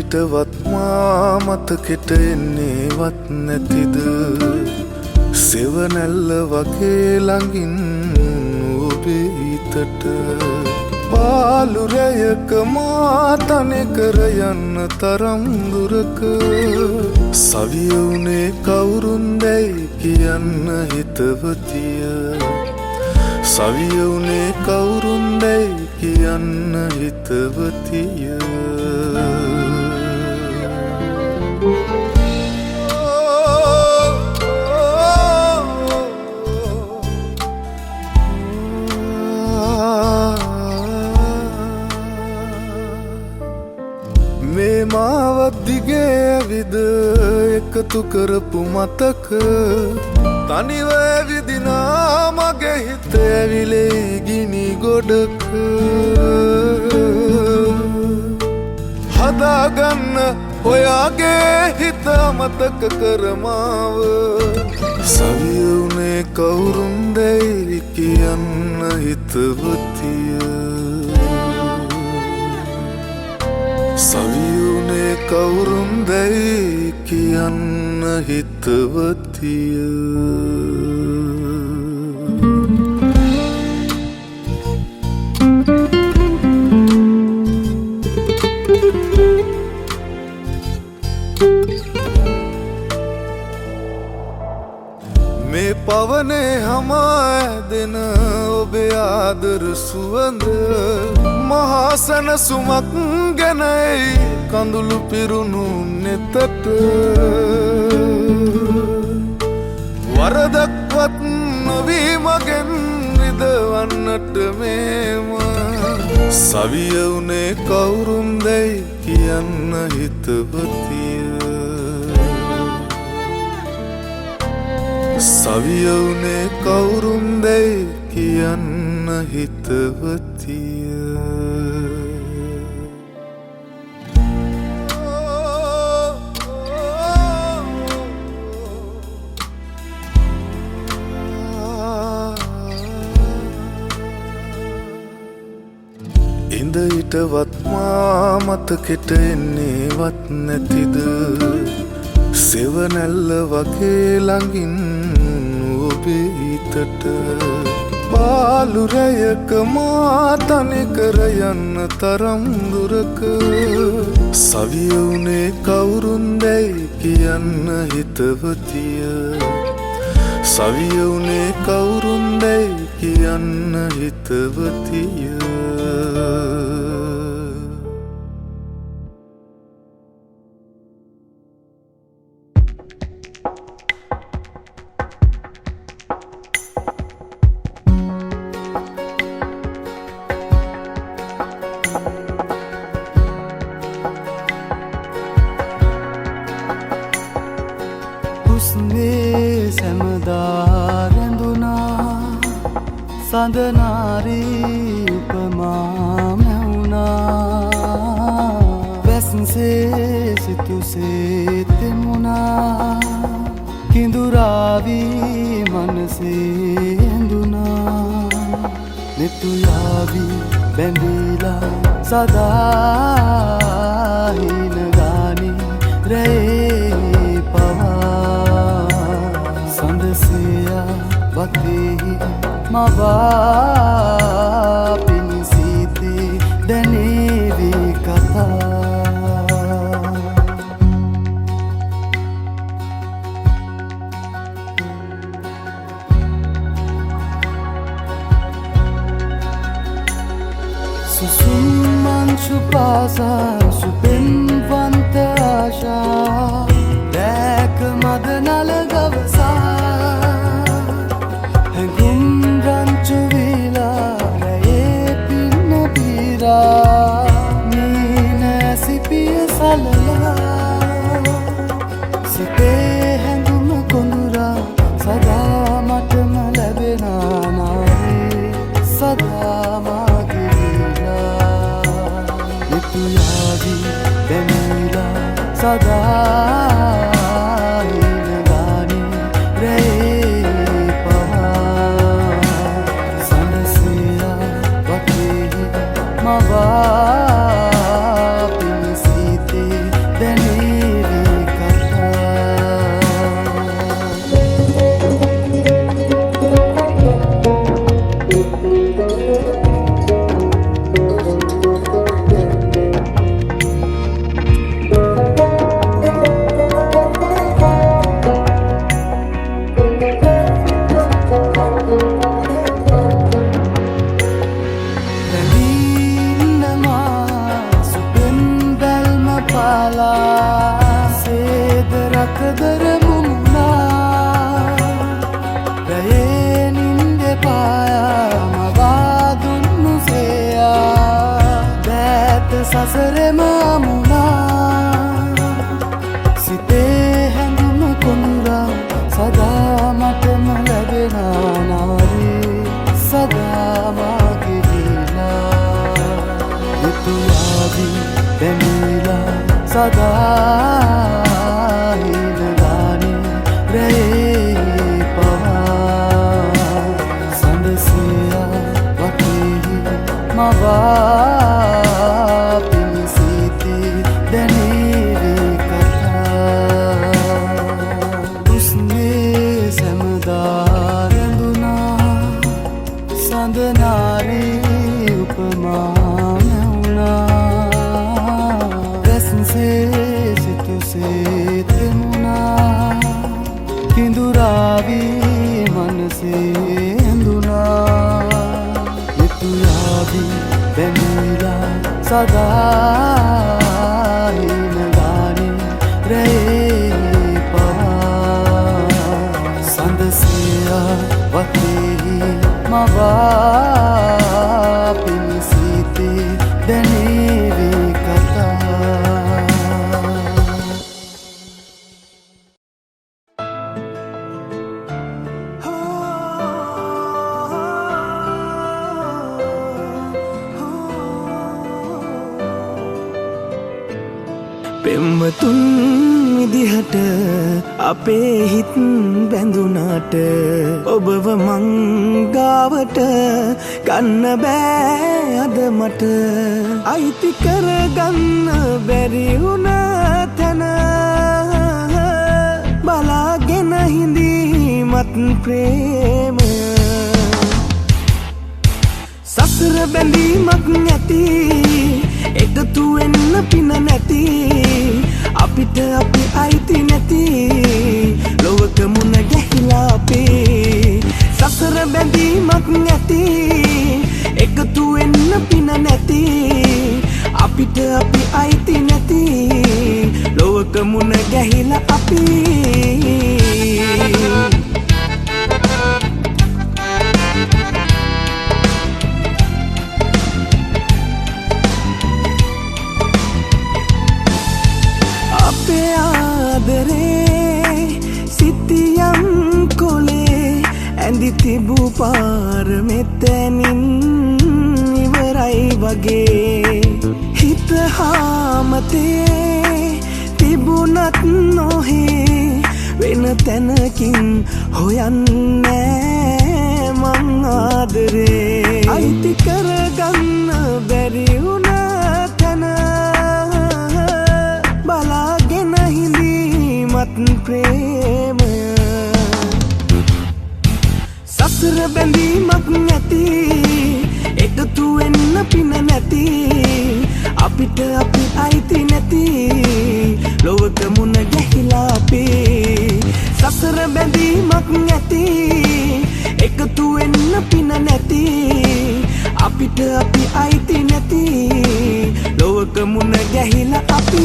හිටවත් මා මතකෙට එන්නේවත් නැතිද සෙවනැල්ල වගේ ළඟින් ඔබේ හිතට පාලුරයක මා තනිකර යන්න තරම් දුරක සවියුනේ කවුරුන්දැයි කියන්න හිතවතිය සවියුනේ කවුරුන්දැයි කියන්න හිතවතිය මේ මාවත් දිගේ ඇවිද එකතු කරපු මතක තනිව ඇවිදිනා මගේ හිත ඇවිලේ ගිනි ගොඩක හදාගන්න ඔයාගේ හිත මතක කරමාව සවියුනේ කවුරුන්දැයි කියන්න හිතවතිය සවියුනේ කවුරුන්දැයි කියන්න හිතවතිය මේ පවනේ හමා ඇදෙන ඔබේ ආදර සුවඳ මහා සැනසුමක් ගැනයි කඳුළු පිරුණු නෙතට වරදක්වත් නොවී මගෙන් රිදවන්නට මේම සවියුනේ කවුරුන්දැයි කියන්න හිතවතිය සවියුනේ කවුරුන්දැයි කියන්න හිතවතිය ඉඳ හිටවත් මා මතකෙට එන්නේවත් නැතිද සෙවනැල්ල වගේ ළඟින් ඔබේ හිතට පාලුරයක මා තනිකර යන්න තරම් දුරක සවියුනේ කවුරුන්දැයි කියන්න හිතවතිය සවියුනේ කවුරුන්දැයි කියන්න හිතවතිය හුස්නේ සැමදා රැඳුනා සඳනාරී උපමා මැවුනා වැස්සේ සිතුසේ තෙමුණා කිඳුරාවී මනසේ ඇඳුනා නෙතුයාවී බැඳීලා සදා හිනගානි රැයේ පවා සඳසියා වතෙහි මවා පිණිසිතේ දැනේවි කතා Susumanchu pasa supenvanta asha dek madanal gavasa hengum ranchu vila raye pinna pira nina sipiya salala sipe hengum kondura sada matama labena nae sada सदा हिनगानी रहे पवा सनसिया वके मवा पिनसीते දාලා සේද රකදර මුමුණා රයේ නින්ද පායා මවා දුන්නු සේයා දැත සසරෙම අමුණා සිතේ හැඟුම කොඳුරා සදා මටම ලැබෙනා නාරේ සදා මාගේ දීලා යුතුයාවී දැමීලා සදා හිනගානේ රැයේ පවා සඳසියා වටේහි මවා පිණිසිතේ දැනේවි කතා උස්නේ සැමදා රැඳුනා සඳනාරී උපමා සිතුසේ තෙමුණා කිඳුරාවී මනසේ ඇඳුනා යුතුයාවී බැඳීලා සදා හිනගානේ රැයේ පවා සඳසියා වතේහි මවා පිණිසිතේ දැනේවි පෙම්වතුන් විදිහට අපේ හිත් බැඳුනාට ඔබව මංගාවට ගන්න බෑ අද මට අයිති කරගන්න බැරි වුණ තැන බලාගෙන හිඳීමත් ප්‍රේමය සසර බැඳීමක් නැති එකතු වෙන්න පින නැති අපිට අපි අයිති නැති ලොවක මුණ ගැහිලා අපේ සසර බැඳීමක් නැති එකතු වෙන්න පින නැති අපිට අපි අයිති නැති ලොවක මුණ ගැහිලා අපි ඇඳි තිබූ පාර මෙතැනින් ඉවරයි වගේ හිත හාමතේ තිබුණත් නොහේ වෙන තැනකින් හොයන්නේ මං ආදරේ අයිති කරගන්න බැරි වුණ තැන බලාගෙන හිඳීමත් ප්‍රේමය සසර බැඳීමක් නැති එකතු වෙන්න පින නැති අපිට අපි අයිති නැති ලොවක මුණ ගැහිලා අපේ සසර බැඳීමක් නැති එකතු වෙන්න පින නැති අපිට අපි අයිති නැති ලොවක මුණ ගැහිලා අපි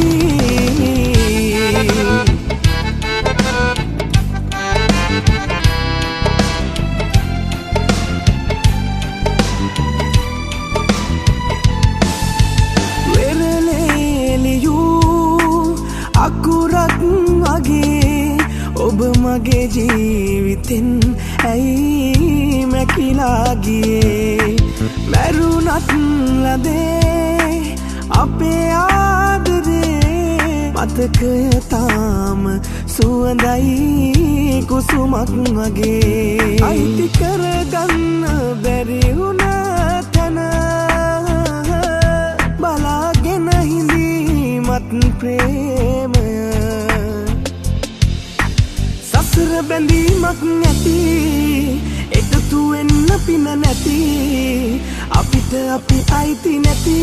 අකුරක් වගේ ඔබ මගේ ජීවිතෙන් ඇයි මැකිලා ගියේ මැරුණත් ලදේ අපේ ආදරේ මතකය තාම සුවඳයි කුසුමක් වගේ අයිති කරගන්න බැරි වුණ තැන බලාගෙන හිඳීමත් ප්‍රේමය සසර බැඳීමක් නැති එකතු වෙන්න පින නැති අපිට අපි අයිති නැති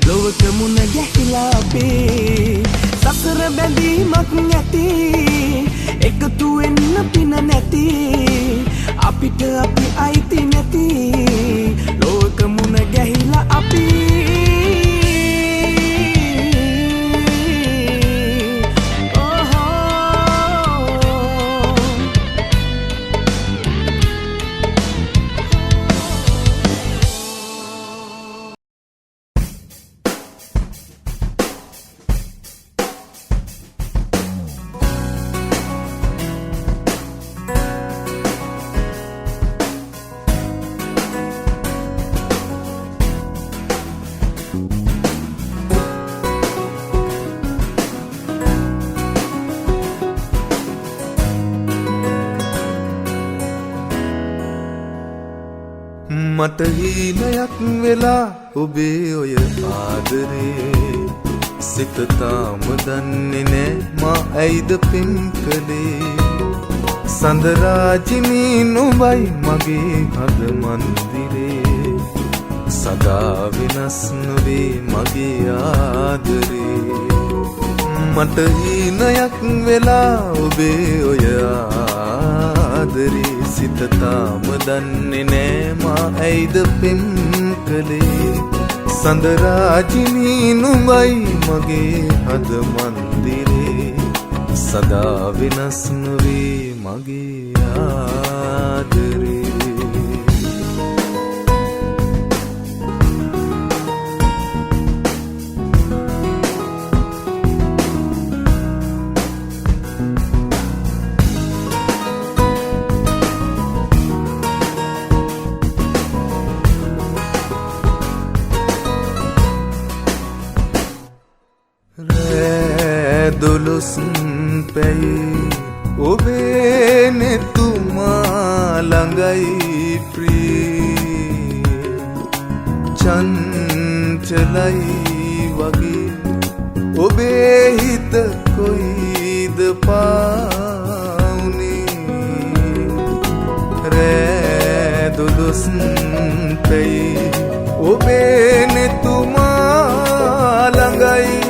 ලොවක මුණ ගැහිලා අපේ සසර බැඳීමක් නැති එකතු වෙන්න පින නැති අපිට අපි අයිති නැති ලොවක මුණ ගැහිලා අපි මට හීනයක් වෙලා ඔබේ ඔය ආදරේ සිත තාම දන්නේ නෑ මා ඇයිද පින් කළේ සඳරාජිනී නුඹයි මගේ හද මන්දිරේ සදා වෙනස් නොවේ මගේ ආදරේ මට හීනයක් වෙලා ඔබේ ඔය ආදරේ සිත තාම දන්නේ නෑ මා ඇයිද පින් කළේ සඳරාජිනී නුඹයි මගේ හද මන්දිරේ සදා වෙනස් නොවේ මගේ ආදරේ දොළොස් පැයි ඔබේ නෙතුමා ළඟයි ප්‍රී චංචලයි වගේ ඔබේ හිත කොයිද පාවුනේ රෑ දොළොස් පැයි ඔබේ නෙතුමා ළඟයි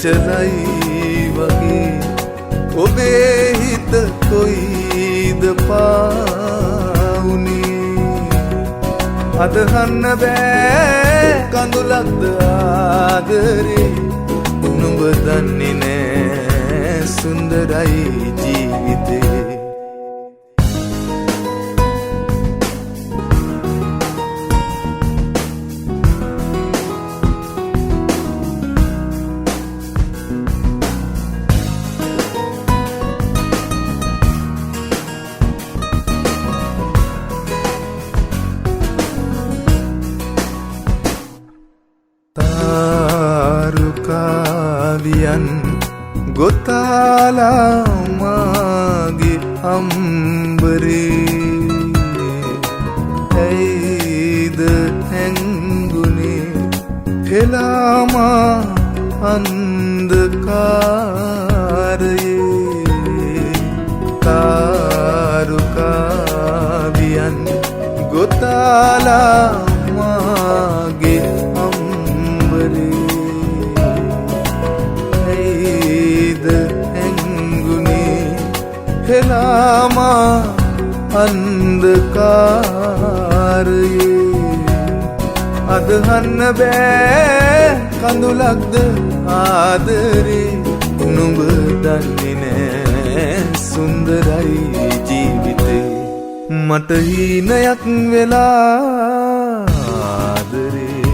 චංචලයි වගේ ඔබේ හිත කොයිද පාවුනේ අදහන්න බෑ කඳුලක්ද ආදරේ නුඹ දන්නේ නෑ සුන්දරයි ජීවිතේ රුකාවියන් ගොතාලා මාගේ අම්බරේ ඇයිද හැංගුනේ හෙලාමා අන්ධකාරයේ රුකාවියන් ගොතාලා මාගේ අම්බරේ හෙලාමා අන්ධකාරයේ අදහන්න බෑ කඳුලක්ද ආදරේ නුඹ දන්නේ නෑ සුන්දරයි ජීවිතේ මට හීනයක් වෙලා ආදරේ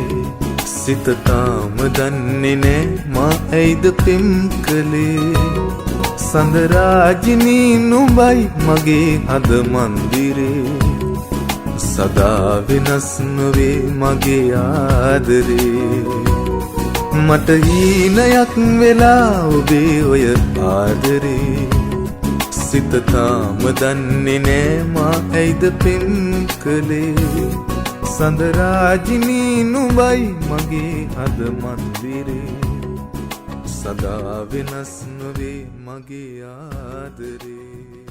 සිත තාම දන්නේ නෑ මා ඇයිද පින් කළේ සඳරාජිනී නුඹයි මගේ හද මන්දිරේ සදා වෙනස් නොවේ මගේ ආදරේ මට හීනයක් වෙලා ඔබේ ඔය ආදරේ සිත තාම දන්නේ නෑ මා ඇයිද පින් කළේ සඳරාජිනී නුඹයි මගේ හද මන්දිරේ සදා වෙනස් නොවේ මගේ ආදරේ